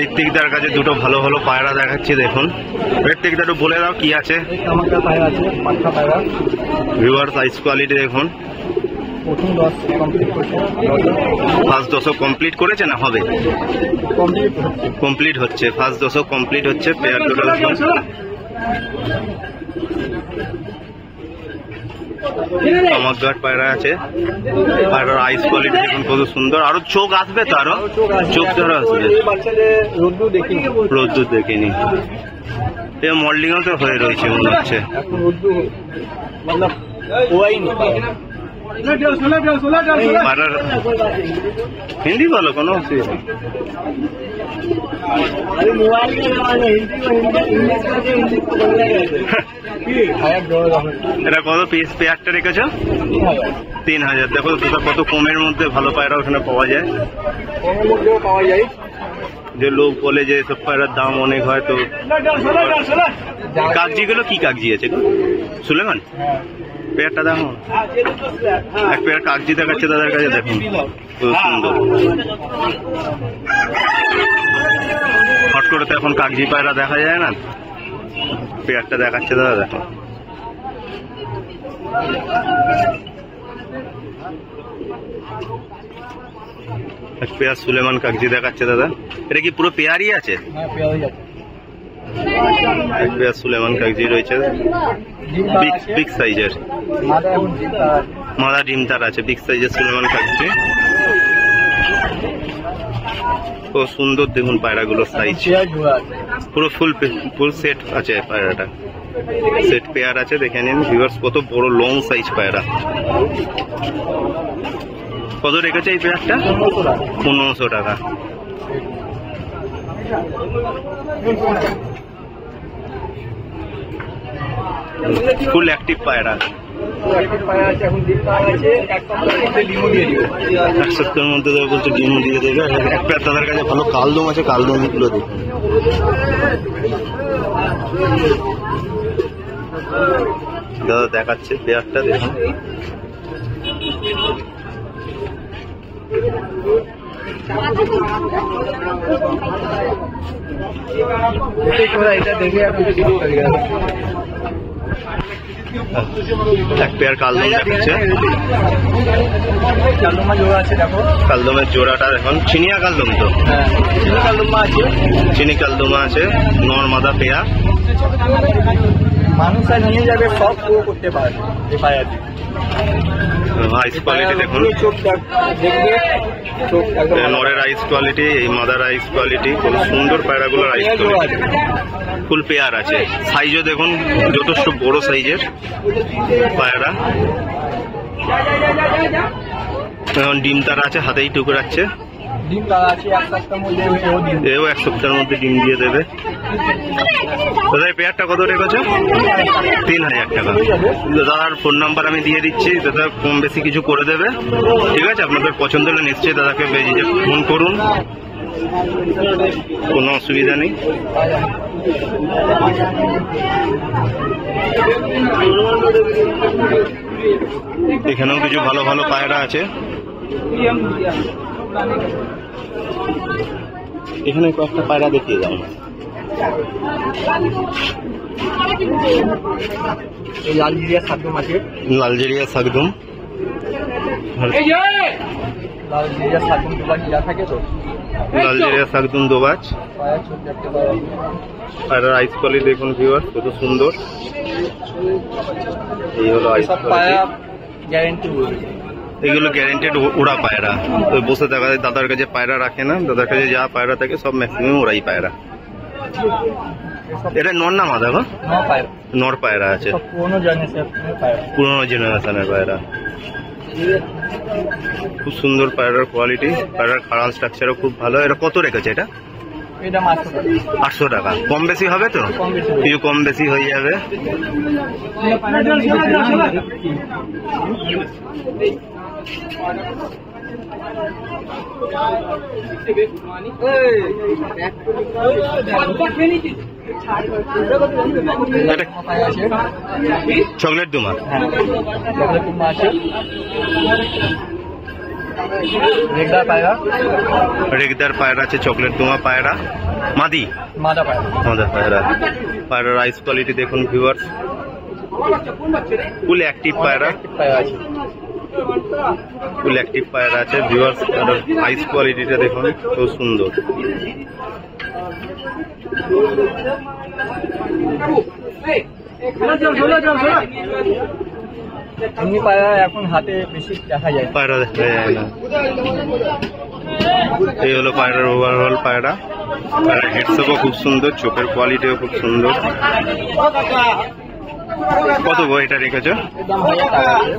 ঋত্বিকদার কাছে দুটো ভালো ভালো পায়রা দেখাচ্ছি, দেখুন। ঋত্বিকদা একটু বলে দাও কি আছে। ভিউয়ার সাইজ কোয়ালিটি দেখুন। ফার্স্ট দশক কমপ্লিট করেছে না হবে? কমপ্লিট হচ্ছে, ফার্স্ট দশক কমপ্লিট হচ্ছে। পেয়ার দুটো চমকদার পায়রা আছে। পায়রার আইস কোয়ালিটি দেখুন কত সুন্দর। আরো চোখ আসবে তো, আরো চোখ ধরা আসবে। রোদ্দুর দেখিনি, মডেলিংও তো হয়ে রয়েছে মনে হচ্ছে। হিন্দি বলো, কোনো অসুবিধা। এটা কত পিস পেয়ারটা রেখেছো? 3000। দেখো কত কমের মধ্যে ভালো পায়রা ওখানে পাওয়া যায়। যে লোক বলে যে সব পায়রার দাম অনেক হয়, তো কাগজিগুলো কি কাগজি আছে সুলেমান? পেয়ারটা দেখো, এক পেয়ার কাগজি দেখাচ্ছে দাদার কাছে, দেখুন খুব সুন্দর। হট করে তো এখন কাগজি পায়রা দেখা যায় না। পেয়ারটা দেখাচ্ছে দাদা, দেখো। এক পেয়ার সুলেমান কাগজি দেখাচ্ছে দাদা। এটা কি পুরো পেয়ারই আছে? এক পেয়ার সুলেমান কাগজি রয়েছে, বিগ সাইজের। মাদা ডিমটার আছে, বিগ সাইজের সুলেমান কাগজি। খুব সুন্দর দেখুন পায়রাগুলোর সাইজ, পুরো ফুল সেট আছে পায়রাটা। সেট পেয়ার আছে, দেখে নিন ভিউয়ার্স কত বড় লং সাইজ পায়রা। কত রেখেছে এই পেয়ারটা? 1500 টাকা। ফুল অ্যাক্টিভ পায়রা। 1 সপ্তাহের মধ্যে বলছে ডিমও দিয়ে দেবে। এক পেয়ার তাদের কাছে ভালো কালদম আছে, কালদমগুলো দেখুন। দাদা দেখাচ্ছে পেয়ারটা, দেখুন। এক পেয়ার কালদম দেখাচ্ছে। কালদমের জোড়াটা দেখুন। চিনিয়া কালদম তো? চিনি কালদমা আছে, নর মাদা পেয়ার। মানুষ নিয়ে যাবে, সব করতে পারে। আইস কোয়ালিটি দেখুন, নরের আইস কোয়ালিটি, এই মাদার আইস কোয়ালিটি, খুব সুন্দর পায়রাগুলোর আইস কোয়ালিটি। ফুল পেয়ার আছে, সাইজও দেখুন যথেষ্ট বড় সাইজের পায়রা। এখন ডিম তারা আছে, হাতেই টুকরাচ্ছে। এও 1 সপ্তাহের মধ্যে ডিম দিয়ে দেবে। দাদা এই পেয়ারটা কত রেখেছো? 3000 টাকা। দাদার ফোন নাম্বার আমি দিয়ে দিচ্ছি, দাদা কম বেশি কিছু করে দেবে, ঠিক আছে? আপনাদের পছন্দ হলে নিশ্চয়ই দাদাকে ফোন করুন, কোনো অসুবিধা নেই। এখানেও কিছু ভালো ভালো পায়রা আছে। এখানে কয়েকটা পায়রা দেখিয়ে দাও না। লালজেরিয়া শাকদম আছে, লালজেরিয়া শাকদম। লালজেরিয়া শাকদম দুবাজ থাকে তো, লালজেরিয়া শাকদম দুবাজ। আর আইস কোয়ালিটি দেখুন ভিউয়ার কত সুন্দর। এই হলো আইস গ্যারেন্টি। এগুলো গ্যারেন্টেড ওরা পায়রা। তো বসে দেখা যায় দাদার কাছে পায়রা রাখে না, দাদার কাছে যা পায়রা থাকে সব ম্যাক্সিমাম ওরাই পায়রা। এটা নর না মাদা? নর পায়রা আছে, পুরোনো জেনারেশনের পায়রা। খুব সুন্দর পায়রার কোয়ালিটি, পায়রার খাড়াল স্ট্রাকচারও খুব ভালো। এটা কত রেখেছে? এটা 800 টাকা। কম বেশি হবে তো? কিছু কম বেশি হয়ে যাবে। চকলেট দুমা। রেগদার পায়রা, রেগদার পায়রা আছে, চকলেট দোমা পায়রা, মাদি মাদা পায়রা। মাদা পায়রা। পায়রার আইস কোয়ালিটি দেখুন ভিউয়ার্স, ফুল অ্যাক্টিভ পায়রা, পায়রা আছে। ফুল অ্যাক্টিভ পায়রা আছে ভিউয়ার্স। আইস কোয়ালিটিটা দেখুন খুব সুন্দর। এমনি পায়রা এখন হাতে বেশি দেখা যায়। পায়রা দেখা যায় না। এই হলো পায়রার ওভারঅল পায়রা। পায়রার হেডসেপও খুব সুন্দর, চোখের কোয়ালিটিও খুব সুন্দর। কত গো এটা রেখেছো?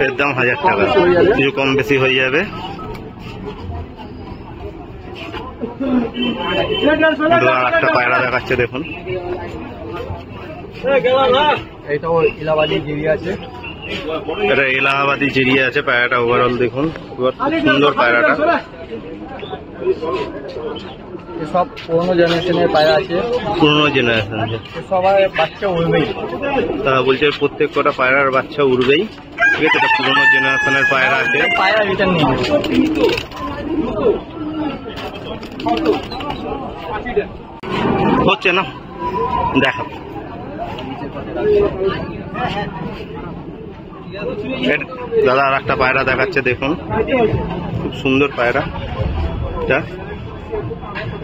এর দাম 1000 টাকা। কিছু কম বেশি হয়ে যাবে। একটা পায়রা দেখাচ্ছে দেখুন। এইটাও এলাহাবাদি গিরি আছে। এটা এলাহাবাদি জেরিয়া আছে। পায়রাটা ওভারঅল দেখুন, খুব সুন্দর পায়রাটা। সব পুরোনো জেনারেশনের পায়রা আছে, পুরোনো জেনারেশন আছে। সবাই বাচ্চা উড়বেই। তারা বলছে প্রত্যেক কটা পায়রার বাচ্চা উড়বেই। ঠিক আছে, এটা পুরোনো জেনারেশনের পায়রা আছে। পায়রা রিটার্ন নেই। হচ্ছে না, দেখা দাদা আর একটা পায়রা দেখাচ্ছে দেখুন, খুব সুন্দর পায়রা।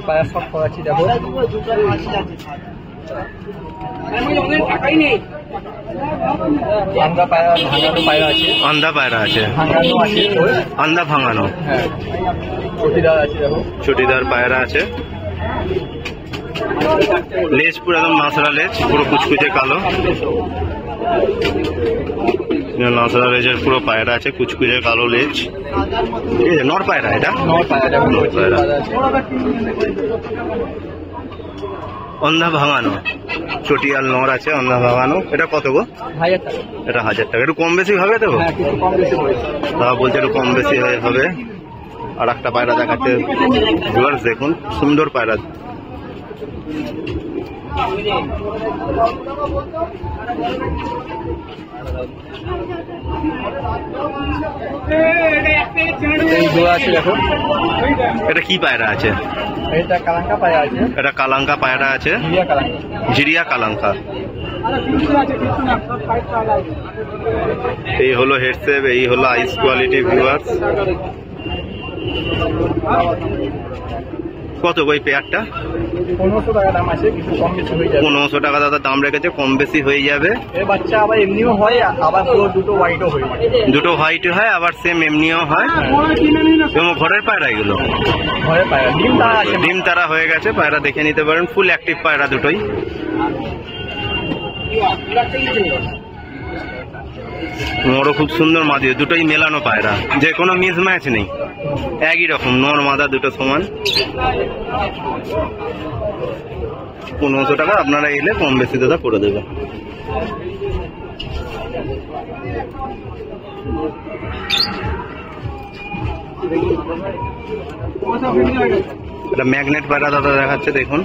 পায়রা সব করাচ্ছি দেখো। আন্দা পায়রা, ভাঙানো পায়রা আছে। আন্দা পায়রা আছে, ভাঙানো আছে। আন্দা ভাঙানো। হ্যাঁ, চটিদার আছে দেখো। চটিদার পায়রা আছে। লেজ পুরো একদম নাসরা লেজ, পুরো কুচকুচে কালো। নাসরা লেজের পুরো পায়রা আছে, কুচকুচে কালো লেজ। ঠিক আছে, নর পায়রা এটা। নর পায়রা দেখো। নর পায়রা। আছে। অন্ধা ভাঙানো, চটিয়াল নর আছে, অন্ধা ভাঙানো। এটা কত গো? 1000 টাকা। এটা 1000 টাকা। একটু কম বেশি হবে তো? হ্যাঁ, কিছু কম বেশি হয়েছে। তারা বলছে একটু কম বেশি হবে। আর একটা পায়রা দেখাচ্ছে ভিউয়ার্স দেখুন, সুন্দর পায়রা। এই জোড়া আছে দেখো। এটা কি পায়রা আছে? এটা কালাঙ্কা পায়রা আছে। এটা কালাঙ্কা পায়রা আছে, জিরিয়া কালাঙ্কা। জিরিয়া কালাঙ্কা। এই হলো হেডসেপ, এই হলো আইস কোয়ালিটি ভিউয়ার্স। কত গো এই পেয়ারটা? 1500 টাকা দাম আছে, কিছু কম বেশি হয়ে যাবে। 1500 টাকা দাদা দাম রেখেছে, কম বেশি হয়ে যাবে। এর বাচ্চা আবার এমনিও হয়, আবার পুরো দুটো হোয়াইটও হয়ে যায়। দুটো হোয়াইট হয়, আবার সেম এমনিও হয়। এবং ঘরের পায়রা এগুলো ঘরে পায়রা ডিম তারা আছে। ডিম তারা হয়ে গেছে। পায়রা দেখে নিতে পারেন, ফুল অ্যাক্টিভ পায়রা দুটোই। নরও খুব সুন্দর, মাদিও দুটোই মেলানো পায়রা, যে কোনো মিস ম্যাচ নেই, একই রকম নর মাদা দুটো সমান। 1500 টাকা আপনারা এলে কম বেশি দাদা করে দেবে। এটা ম্যাগনেট পায়রা দাদা দেখাচ্ছে দেখুন।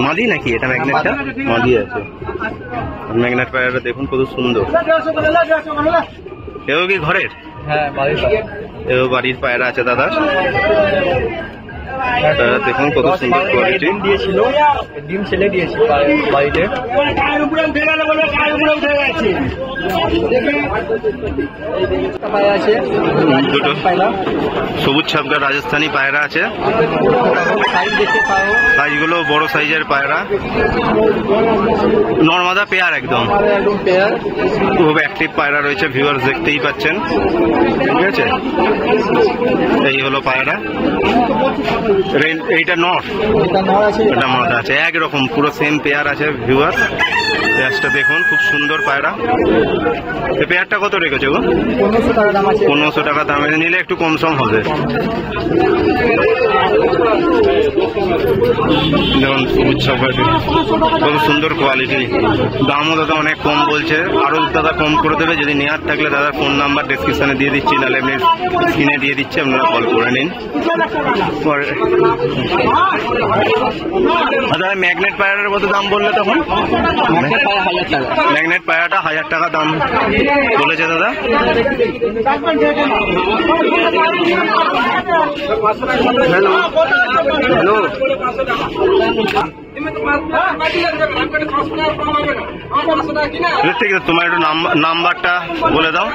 মাদি নাকি এটা? ম্যাগনেটটা মাদি আছে। ম্যাগনেট পায়রাটা দেখুন কত সুন্দর। এও কি ঘরের? হ্যাঁ, বাড়ির পায়রা। এও বাড়ির পায়রা আছে দাদা। দেখুন কত সুন্দর কোয়ালিটি। ডিম দিয়েছিল, ডিম ছেলে দিয়েছিল বাড়িতে। পায়রা আছে দুটো পায়রা। সবুজ ছাপকা রাজস্থানী পায়রা আছে। সাইজ দেখতে পাও, সাইজগুলো বড় সাইজের পায়রা, নর্মাদা পেয়ার একদম। একদম পেয়ার। খুব অ্যাক্টিভ পায়রা রয়েছে ভিউয়ার্স, দেখতেই পাচ্ছেন। ঠিক আছে, এই হলো পায়রা। এইটা নর, এটা নর আছে, এটা মাদা আছে, একরকম পুরো সেম পেয়ার আছে ভিউয়ার্স। পেয়ারটা দেখুন খুব সুন্দর পায়রা। এই পেয়ারটা কত রেখেছে গো? 1500 টাকা দাম আছে। 1500 টাকা দামে নিলে একটু কম সম হবে। যেমন সবুজ সফারি খুব সুন্দর কোয়ালিটি, দামও দাদা অনেক কম বলছে, আরো দাদা কম করে দেবে। যদি নেওয়ার থাকলে দাদা ফোন নাম্বার ডেসক্রিপশনে দিয়ে দিচ্ছি, নাহলে এমনি স্ক্রিনে দিয়ে দিচ্ছি, আপনারা কল করে নিন। দাদা ম্যাগনেট পায়রার কত দাম বললে তখন? ম্যাগনেট পায়রাটা 1000 টাকা দাম বলেছে দাদা। হ্যালো হ্যালো, ঠিক আছে, তোমার একটু নাম্বারটা বলে দাও।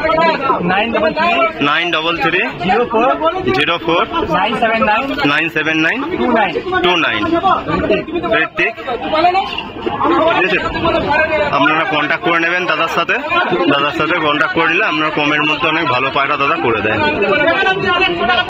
933 979 29। ঋত্বিক, ঠিক আছে, আপনারা কন্ট্যাক্ট করে নেবেন দাদার সাথে কন্ট্যাক্ট করে নিলে আপনার কমের মধ্যে অনেক ভালো পায়রা দাদা করে দেয়।